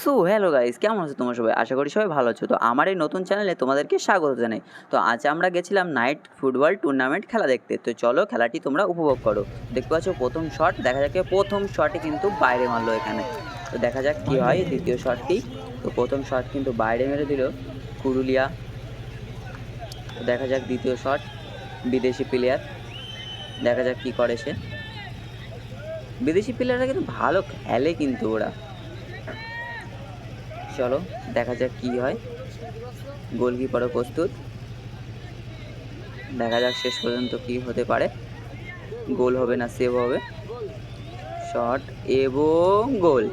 So hello guys, কেমন আছো তোমরা সবাই? আশা করি সবাই ভালো আছো। তো আমার এই নতুন চ্যানেলে তোমাদেরকে স্বাগত জানাই। তো আজ আমরা গেছিলাম নাইট ফুটবল টুর্নামেন্ট খেলা দেখতে। তো চলো খেলাটি তোমরা উপভোগ করো। দেখতে পাচ্ছ প্রথম শট, দেখা যাক প্রথম শটে কিন্তু বাইরে মারলো এখানে। তো দেখা যাক কি হয় দ্বিতীয় শটটি। তো প্রথম শট কিন্তু বাইরে মেরে দিল পুরুলিয়া। তো দেখা যাক দ্বিতীয় শট, বিদেশি প্লেয়ার, দেখা যাক কি করে সে। বিদেশি প্লেয়াররা কিন্তু ভালো খেলে কিন্তু ওরা। চলো দেখা যাক কি হয়। গোলকিপারও প্রস্তুত, দেখা যাক শেষ পর্যন্ত কি হতে পারে। গোল হবে না সেভ হবে। শট এবং গোল,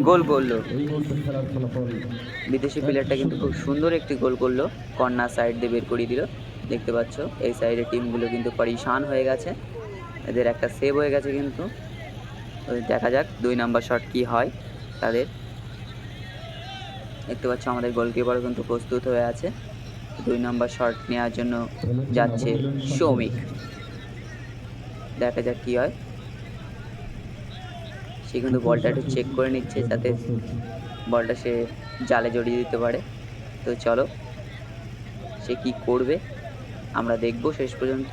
গোল করলো বিদেশি প্লেয়ারটা, কিন্তু খুব সুন্দর একটি গোল করলো। কর্নার সাইড দিয়ে বের করিয়ে দিল। দেখতে পাচ্ছ এই সাইডে টিমগুলো কিন্তু পরিশান হয়ে গেছে, এদের একটা সেভ হয়ে গেছে কিন্তু। দেখা যাক 2 নাম্বার শট কি হয় তাদের। দেখতে পাচ্ছ আমাদের গোলকিপার কিন্তু প্রস্তুত হয়ে আছে। 2 নাম্বার শট নেওয়ার জন্য যাচ্ছে সৌমিক। দেখা যাক কি হয়। সে কিন্তু বলটা একটু চেক করে নিচ্ছে যাতে বলটা সে জালে জড়িয়ে দিতে পারে। তো চলো সে কি করবে আমরা দেখবো শেষ পর্যন্ত।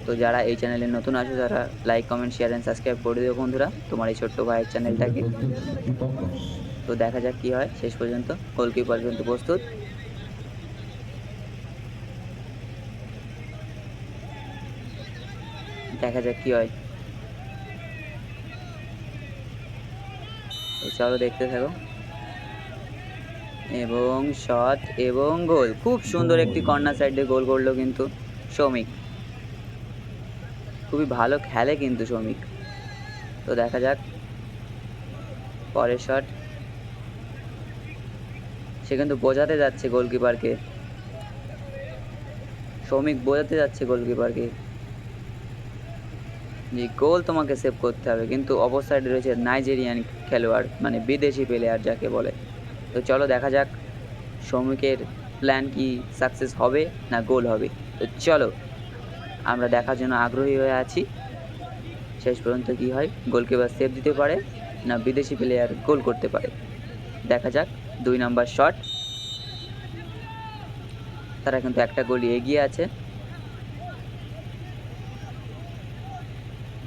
তো যারা এই চ্যানেলে নতুন আছো তারা like comment share and subscribe করে দিও বন্ধুরা, তোমার এই ছোট্ট ভাইয়ের চ্যানেলটাকে। তো দেখা যাক কি হয় শেষ পর্যন্ত। গোলকিপার কিন্তু প্রস্তুত, দেখা যাক কি হয়। চলো দেখতে থাকো। এবং শট এবং গোল, খুব সুন্দর একটি কর্নার সাইডে গোল করলো কিন্তু সৌমিক। খুবই ভালো খেলে কিন্তু সৌমিক। তো দেখা যাক পরের শট। সে কিন্তু বোঝাতে যাচ্ছে গোলকিপারকে, সৌমিক বোঝাতে যাচ্ছে গোলকিপারকে যে গোল তোমাকে সেভ করতে হবে, কিন্তু অপর সাইডে রয়েছে নাইজেরিয়ান খেলোয়াড়, মানে বিদেশি প্লেয়ার যাকে বলে। তো চলো দেখা যাক সৌমিকের প্ল্যান কি সাকসেস হবে না গোল হবে। তো চলো আমরা দেখার জন্য আগ্রহী হয়ে আছি শেষ পর্যন্ত কি হয়। গোলকিপার সেভ দিতে পারে না বিদেশি প্লেয়ার গোল করতে পারে। দেখা যাক 2 নাম্বার শট। তারা কিন্তু একটা গোল এগিয়ে আছে।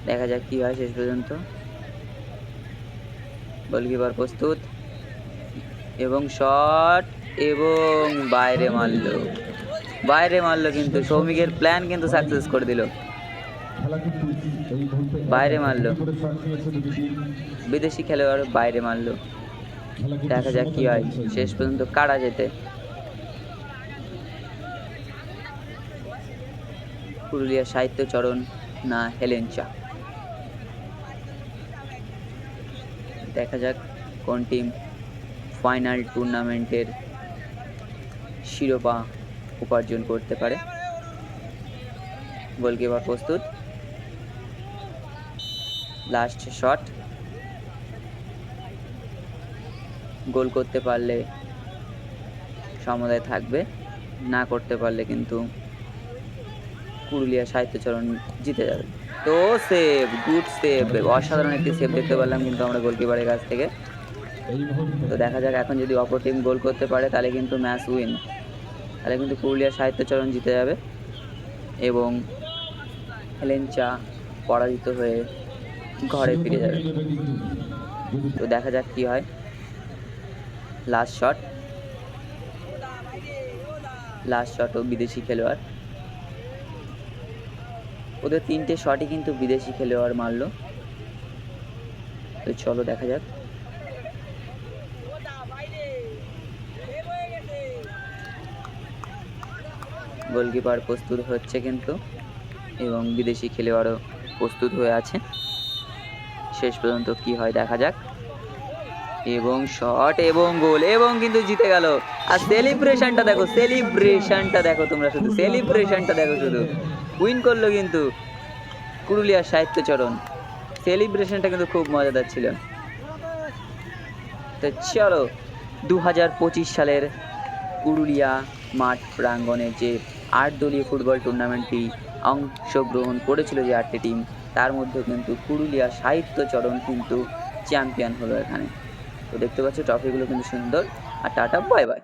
দেখা যাক কি হয় শেষ পর্যন্ত। গোলকিপার প্রস্তুত এবং শট এবং বাইরে মারলো কিন্তু সৌমিকের প্ল্যান কিন্তু সাকসেস করে দিল। বাইরে মারলো বিদেশি খেলোয়াড়, বাইরে মারলো। দেখা যাক কি হয় শেষ পর্যন্ত কারা যেতে। পুরুলিয়া সাহিত্যচরণ না হেলেঞ্চা। দেখা যাক কোন টিম ফাইনাল টুর্নামেন্টের শিরোপা উপার্জন করতে পারে। গোলকিপার প্রস্তুত, লাস্ট শট। গোল করতে পারলে সমতায় থাকবে, না করতে পারলে কিন্তু পুরুলিয়া সাহিত্যচরণ জিতে যাবে। তো সেভ, গুড সেভ, অসাধারণ একটি সেভ দেখতে পেলাম কিন্তু আমরা গোলকিপারের কাছ থেকে। তো দেখা যাক এখন যদি অপর টিম গোল করতে পারে তাহলে কিন্তু ম্যাচ উইন, তাহলে কিন্তু পুরুলিয়া সাহিত্যচরণ জিতে যাবে এবং হেলেঞ্চা পরাজিত হয়ে ঘরে ফিরে যাবে। তো দেখা যাক কি হয়। লাস্ট শটও বিদেশি খেলোয়াড়, ওদের 3টে শটই কিন্তু বিদেশি খেলোয়াড় মারলো। তো চলো দেখা যাক। গোলকিপার প্রস্তুত হচ্ছে কিন্তু এবং বিদেশি খেলোয়াড়ও প্রস্তুত হয়ে আছে। শেষ পর্যন্ত কি হয় দেখা যাক। এবং শট এবং গোল এবং কিন্তু জিতে গেল। আর সেলিব্রেশনটা দেখো, তোমরা শুধু সেলিব্রেশনটা দেখো, শুধু উইন করলো কিন্তু পুরুলিয়ার সাহিত্যচরণ। সেলিব্রেশনটা কিন্তু খুব মজাদার ছিল। তো চলো 2025 সালের পুরুলিয়া মাঠ প্রাঙ্গণে যে 8 দলীয় ফুটবল টুর্নামেন্টটি অংশগ্রহণ করেছিল যে 8টি টিম, তার মধ্যে কিন্তু পুরুলিয়া সাহিত্যচরণ কিন্তু চ্যাম্পিয়ন হলো এখানে। তো দেখতে পাচ্ছ ট্রফিগুলো কিন্তু সুন্দর। আর টাটা, বাই বাই।